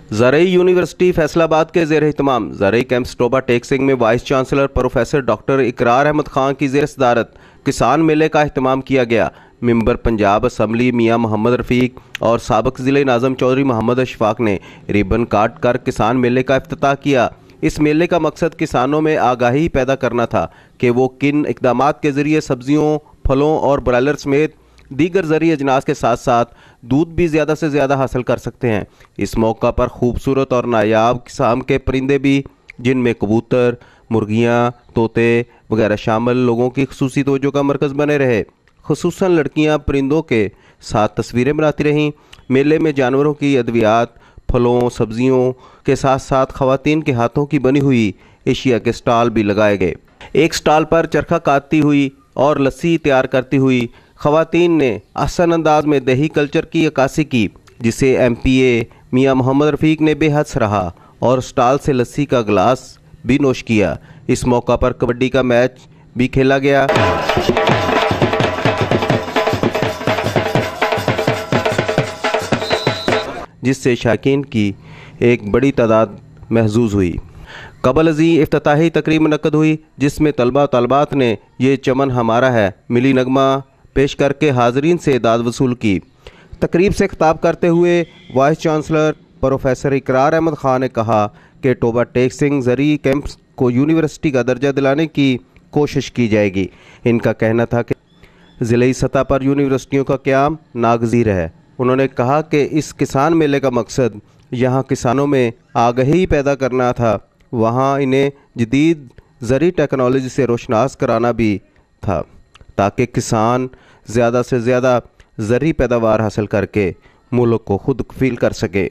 ज़रई university Faisalabad के ज़ेर एहतमाम ज़रई camps Toba take Singh में वाइस चांसलर प्रोफेसर डॉक्टर इकरार अहमद खान की ज़ेर सदारत किसान मेले का अहतमाम किया गया। मेंबर पंजाब असम्बली मियां मोहम्मद रफ़ीक और साबिक़ ज़िले नाज़म चौधरी मोहम्मद अशफाक ने रिबन काट कर किसान मेले का इफ्तिताह किया। इस मेले का मकसद किसानों में आगाही पैदा करना था कि वो किन इक़दामात के ज़रिए सब्जियों, फलों और ब्रायलर समेत दीगर ज़रूरी अजनास के साथ साथ दूध भी ज़्यादा से ज़्यादा हासिल कर सकते हैं। इस मौका पर खूबसूरत और नायाब किस्म के परिंदे भी, जिनमें कबूतर, मुर्गियाँ, तोते वगैरह शामिल, लोगों की खुसूसी तवज्जो का मरकज़ बने रहे। खुसूसन लड़कियाँ परिंदों के साथ तस्वीरें बनाती रहीं। मेले में जानवरों की अद्वियात, फलों, सब्जियों के साथ साथ ख़वातीन के हाथों की बनी हुई एशिया के स्टॉल भी लगाए गए। एक स्टॉल पर चरखा काटती हुई और लस्सी तैयार करती हुई ख़वातीन ने आसान अंदाज में दही कल्चर की अक्कासी की, जिसे MPA मियां मोहम्मद रफ़ीक ने बेहद सराहा और स्टॉल से लस्सी का गिलास भी नोश किया। इस मौका पर कबड्डी का मैच भी खेला गया, जिससे शाकीन की एक बड़ी तादाद महजूज हुई। कबल अजी इफ्तिताही तकरीब मुनक्कद हुई, जिसमें तलबा तलबात ने ये चमन हमारा है मिली नगमा पेश करके हाजरीन से दाद वसूल की। तकरीब से खिताब करते हुए वाइस चांसलर प्रोफेसर इकरार अहमद खान ने कहा कि टोबा टेक सिंह ज़रई कैंप्स को यूनिवर्सिटी का दर्जा दिलाने की कोशिश की जाएगी। इनका कहना था कि ज़िले सतह पर यूनिवर्सिटियों का क़याम नागज़ीर है। उन्होंने कहा कि इस किसान मेले का मकसद यहाँ किसानों में आगाही पैदा करना था, वहाँ इन्हें जदीद ज़रई टेक्नोलॉजी से रोशनास कराना भी था, ताकि किसान ज़्यादा से ज़्यादा ज़रई पैदावार हासिल करके मुल्क को खुद कफ़ील कर सके।